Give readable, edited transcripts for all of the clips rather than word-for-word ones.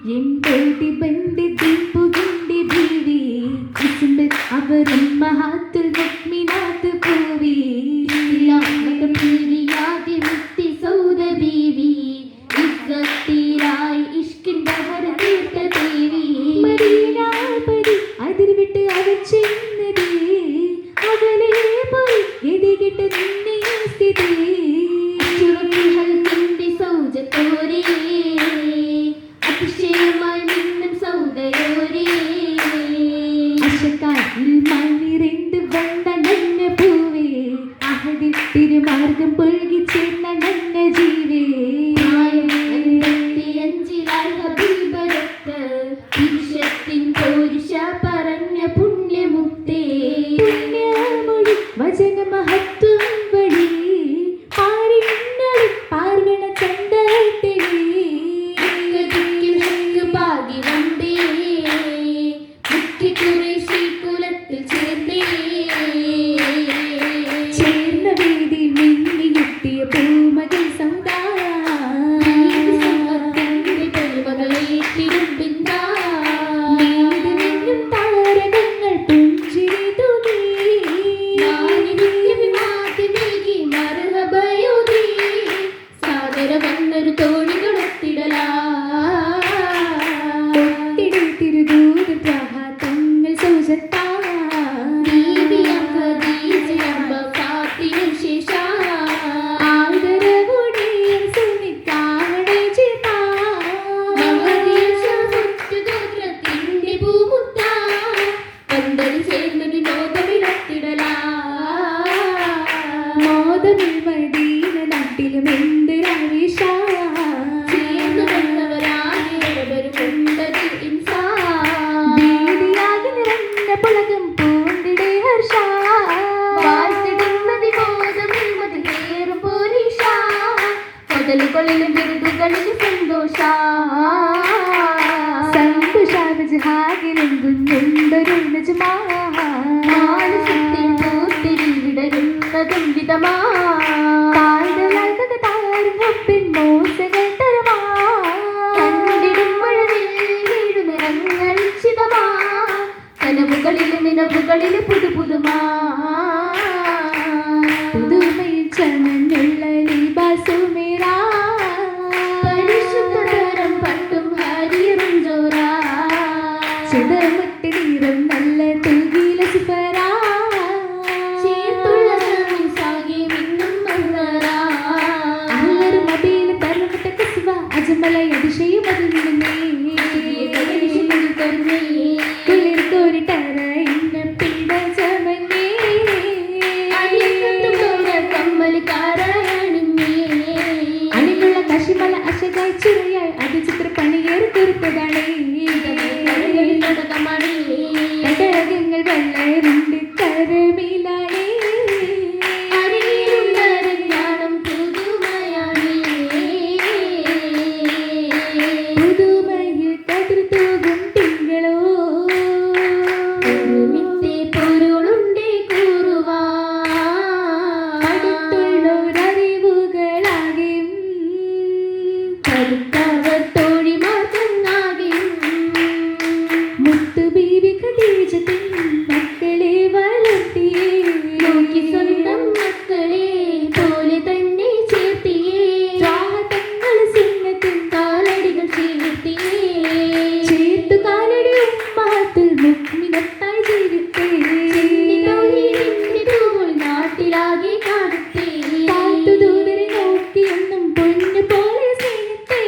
ಎಂಟೋಟಿ ಬಂಡೆ ದೀಪು ಗಿಂಡಿ ಬೀವಿ ಅವರು ಮಹಾತುಲ್ ಮುಕ್ಮಿನಾತ್ ಪೂವಿ ಪೀರಿಯಾಗಿ ಮುಕ್ತಿ ಸೌದ ಬೀವಿ ഇസ്സത്തിരായി ഇഷ്കിന്റെ ഹരതീർത്ത ദേവി മദീന പടി അതിർ വിട്ട് അവർ ചെന്നതേ അവളെ പോയി എതികിട്ട് നിന്നെ സ്ഥിതി ചുരുക്കിഹൽ കിണ്ടി സൗജത്തോരേ അതിശയമായി നിന്നും സൗദയോരേ അശക്കാരിൽ മണിരണ്ട് വണ്ട നന്ന പൂവേ അഹദിൽ തിരുമാർഗം പൊഴുകി ചേർന്ന നന്ന ജീവേ വചന മഹത്വം വഴി പാർവണ ചണ്ടത്തിലേ പാകി വന്നേ മുഖ്യ കുറേശി കുലത്തിൽ ചേർന്നേ ചേർന്ന വേദി മിന്നിയെത്തിയ പൂമകൾ സമുദായത്തിന്റെ പെരുമകളെ തിരുമ്പിന്താ താരകങ്ങൾ പുഞ്ചിരി തൂകി വന്നൊരു തോണികളൊത്തിടലാ തിരുദൂത പ്രഭാതങ്ങൾ സൗജത്താ ചേർന്നൊരു ലോകമിടത്തിടലാ മോദമിൽ മദീന നാട്ടിലും എന്തൊരാവേശ ചേർന്നു വന്നവരാകെവരുമുണ്ടത് ഇൻസാ ദീദിയാകി നിറഞ്ഞ പുളകം പൂണ്ടിടെ ഹർഷ വാഴ്ത്തിടുന്നതി ബോധമിൽ മതിലേറും പോലീഷ മുതലുകളിലും ബിരുദുകളിലും സന്തോഷ ാകിലെന്തുണ്ടൊരു നജമാ മാനസത്തിൽ പൂത്തിരി വിടരുന്നതും വിധമാ താഴ്തലായി ഒപ്പിൻ മോശകൾ തരമാ കണ്ടിടും മഴവിൽ വീടു നിറങ്ങൾ ചിതമാ കനവുകളിലും നിലവുകളിലും പുതുപുതുമാ പുതുമയിൽ ചമഞ്ഞുള്ള ലിബാസുമേരാ പരിശുദ്ധതരം പട്ടും ഹരിയറും ജോറാ ചിതമട്ട് നീരം നല്ല തൂകില സുപരാ ചേർത്തുള്ള സാഗി മിന്നും മന്നറാ അല്ലറും അബീല തരുമട്ട കസ്വ അജ്മല അതിശയം അതിരുന്നേ കുളിർക്കോരി ടര ഇന്ന പിട ചമഞ്ഞേ കമ്മൽക്കാരണിഞ്ഞേ അണിലുള്ള കശിമല അശകായി ചുരയായി അത് ചിത്ര പണിയേറി തീർത്തതാണേ കടകങ്ങൾ വെള്ളരുണ്ട് കരമിലാണേ അറിയുന്നരഞ്ഞാണം പുതുമയാണേ പുതുമയിൽ കതിർ തൂകും തിങ്കളോ ഒരുമിത്തെ പൊരുളുണ്ടേ കൂറുവാ അടുത്തുള്ളൊരറിവുകളാകെയും കരുത്തവർ തോഴിമാർ തന്നാകെയും മുത്തു ബീവി ഖദീജത്തിൻ മക്കളെ വളർത്തിയേ നോക്കി സ്വന്തം മക്കളെ പോലെ തന്നെ ചേർത്തിയേ തങ്ങൾ സുന്നത്തിൻ കാലടികൾ ചേർത്തിയേ ചേർത്തു കാലടി ഉമ്മാത്തുൽ മുക്മിനത്തായി ജീവിത്തേ നാട്ടിലാകെ കാണത്തേ കാത്തു ദൂതരെ നോക്കിയൊന്നും പൊന്നു പോലെ സ്നേഹത്തേ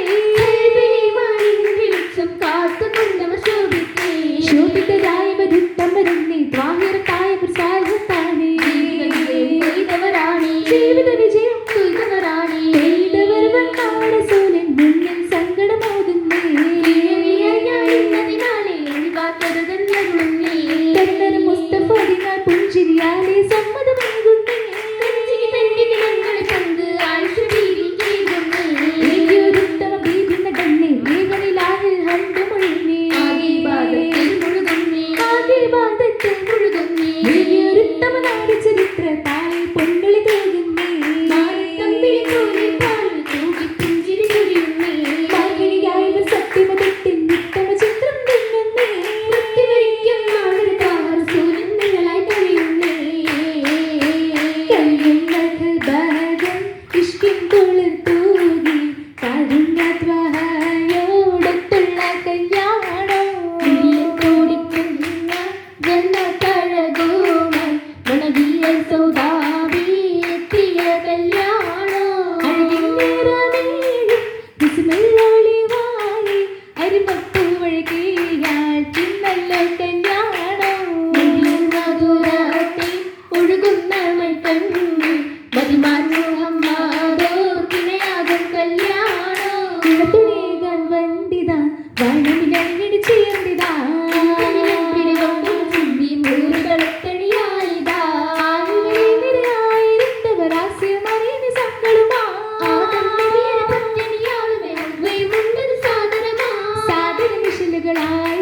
ഇടത്തുണേകാൻ വണ്ടിതാ വനമിലങ്ങിടി ചേർന്നിതാ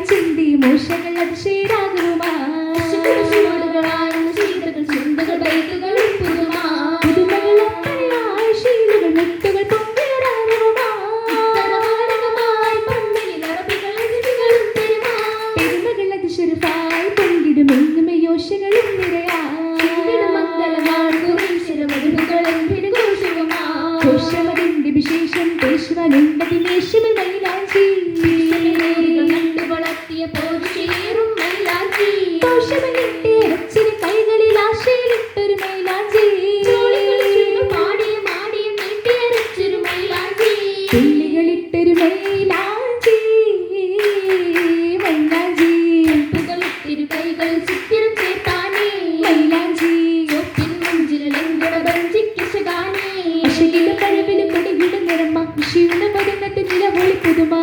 ചിന്തി മോശങ്ങൾ അതിശയരാകുമാ ഘോഷമതിന്റെ വിശേഷം പേശുവാനുണ്ടതി മേശമേ മൈലാഞ്ചി വളർത്തിയ പോഷേറും മൈലാഞ്ചി ദോഷമനിട്ട് അച്ഛന് കൈകളിൽ ആശയിലിട്ടൊരു മൈലാഞ്ചി മാടിയ മാടിയ നീട്ടിയരച്ചൊരു മൈലാഞ്ചി പുള്ളികളിട്ടൊരു മൈലാഞ്ചി മൈലാഞ്ചി പുകളിട്ടിരു കൈകൾ ചിത്തിരം ചേർത്താനേ മൈലാഞ്ചി ഒപ്പിൻ മുഞ്ചിരലെങ്കട ബഞ്ചിക്കശകാനേ അശകിലും പഴവിലും കൊടികിടും നിറമ്മ കൃഷിയുടെ പതുങ്ങത്ത് നിലവൊളി പുതുമാ